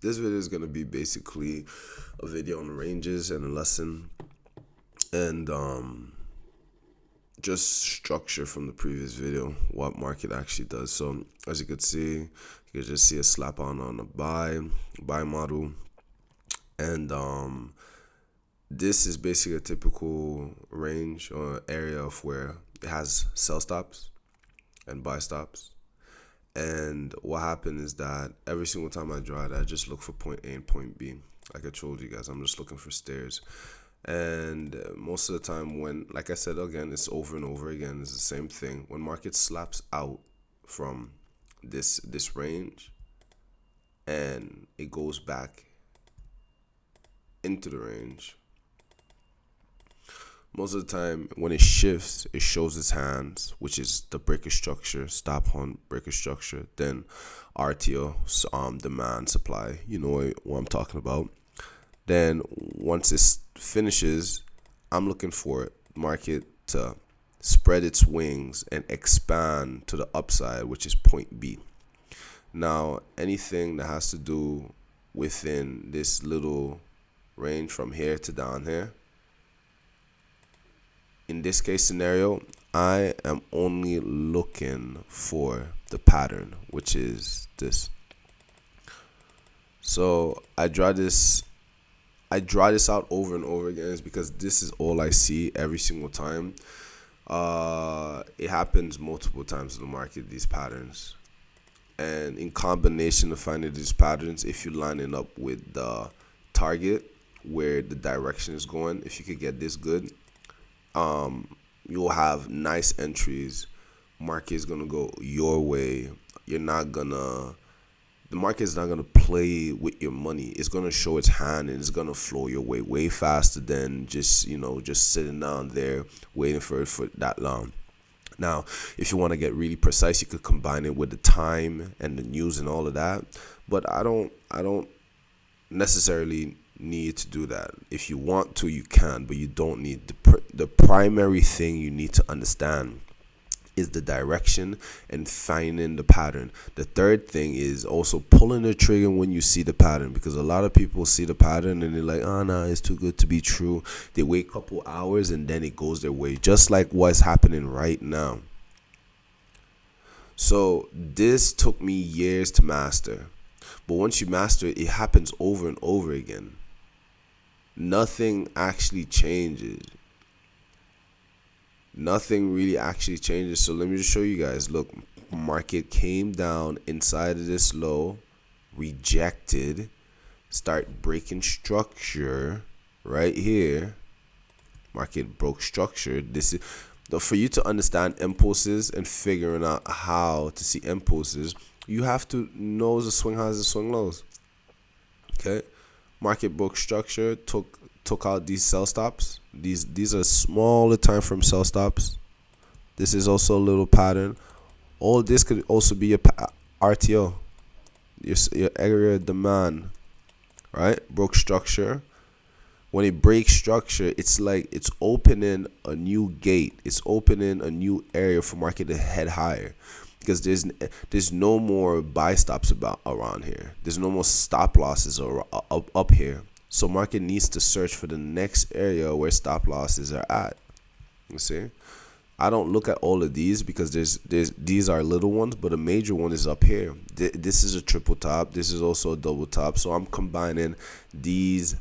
This video is going to be basically a video on ranges and a lesson, and just structure from the previous video, what market actually does. So as you can see, you can just see a slap on a buy model, and this is basically a typical range or area of where it has sell stops and buy stops. And what happened is that every single time I draw it, I just look for point A and point B. Like I told you guys, I'm just looking for stairs. And most of the time when, like I said again, it's over and over again, it's the same thing. When market slaps out from this range and it goes back into the range, most of the time when it shifts, it shows its hands, which is the breaker structure, stop hunt breaker structure, then RTO, demand supply, you know what I'm talking about. Then once it finishes, I'm looking for market to spread its wings and expand to the upside, which is point B. Now anything that has to do within this little range from here to down here, in this case scenario, I am only looking for the pattern, which is this. So I draw this out over and over again is because this is all I see every single time. It happens multiple times in the market, these patterns. And in combination of finding these patterns, if you line it up with the target where the direction is going, if you could get this good, you'll have nice entries. Market is gonna go your way. The market is not gonna play with your money. It's gonna show its hand and it's gonna flow your way faster than just sitting down there waiting for it for that long. Now, if you want to get really precise, you could combine it with the time and the news and all of that. But I don't necessarily need to do that. If you want to, you can, but you don't need. The primary thing you need to understand is the direction and finding the pattern. The third thing is also pulling the trigger when you see the pattern, because a lot of people see the pattern and they're like, oh no, it's too good to be true. They wait a couple hours and then it goes their way, just like what's happening right now. So this took me years to master, but once you master it, it happens over and over again. Nothing actually changes. Nothing really actually changes. So let me just show you guys. Look, market came down inside of this low, rejected, start breaking structure right here. Market broke structure. This is for you to understand impulses and figuring out how to see impulses. You have to know the swing highs and swing lows. Okay, market broke structure, took out these sell stops. These are smaller time frame sell stops. This is also a little pattern. All this could also be a RTO, your area of demand, right? Broke structure. When it breaks structure, it's like it's opening a new gate. It's opening a new area for market to head higher, because there's no more buy stops around here. There's no more stop losses up here. So market needs to search for the next area where stop losses are at. You see, I don't look at all of these because these are little ones, but a major one is up here. This is a triple top. This is also a double top. So I'm combining these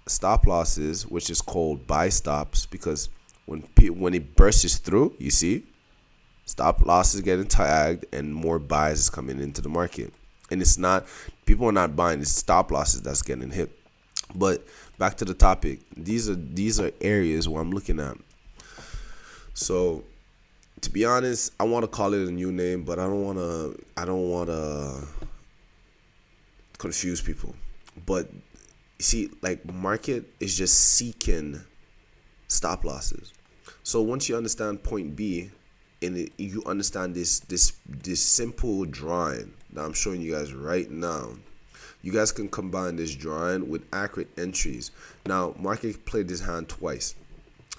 stop losses, which is called buy stops, because when it bursts through, you see, stop losses getting tagged and more buys is coming into the market. And it's not, people are not buying, it's stop losses that's getting hit. But back to the topic, these are areas where I'm looking at. So to be honest, I want to call it a new name, but I don't want to confuse people. But you see, like, market is just seeking stop losses. So once you understand point B, and you understand this simple drawing that I'm showing you guys right now, you guys can combine this drawing with accurate entries. Now, market played this hand twice.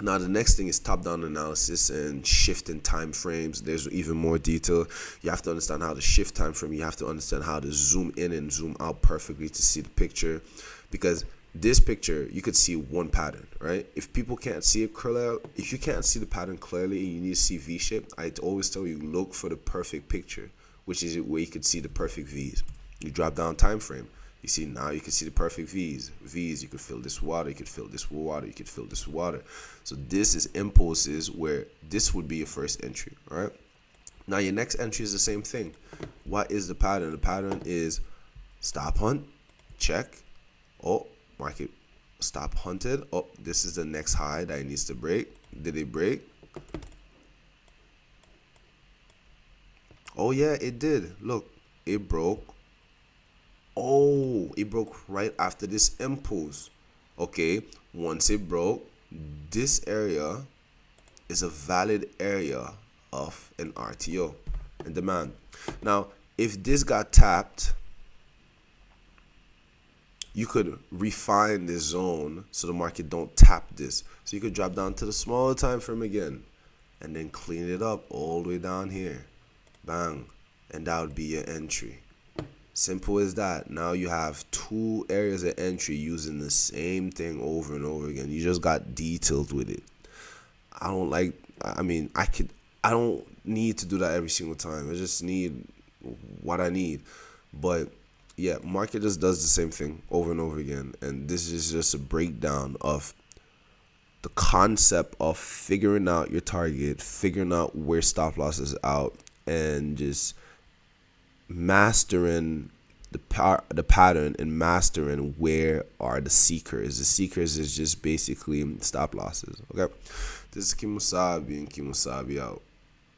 Now the next thing is top-down analysis and shifting time frames. There's even more detail. You have to understand how to shift time frame. You have to understand how to zoom in and zoom out perfectly to see the picture, because this picture you could see one pattern, right? If people can't see it clearly, if you can't see the pattern clearly and you need to see V shape, I always tell you look for the perfect picture, which is where you could see the perfect V's. You drop down time frame. You see, now you can see the perfect V's. V's, you could fill this water, you could fill this water, you could fill this water. So this is impulses, where this would be your first entry, all right? Now your next entry is the same thing. What is the pattern? The pattern is stop hunt, check. Oh, market stop hunted. Oh, this is the next high that it needs to break. Did it break? Oh yeah, it did. Look, it broke. Oh, it broke right after this impulse. Okay, once it broke, this area is a valid area of an RTO and demand. Now, if this got tapped, you could refine this zone so the market don't tap this. So you could drop down to the smaller time frame again and then clean it up all the way down here. Bang. And that would be your entry. Simple as that. Now you have two areas of entry using the same thing over and over again. You just got detailed with it. I don't need to do that every single time. I just need what I need. But yeah, market just does the same thing over and over again. And this is just a breakdown of the concept of figuring out your target, figuring out where stop loss is out, and just mastering the pattern and mastering where are the seekers. The seekers is just basically stop losses. Okay, this is Kimosabi, and Kimosabi out.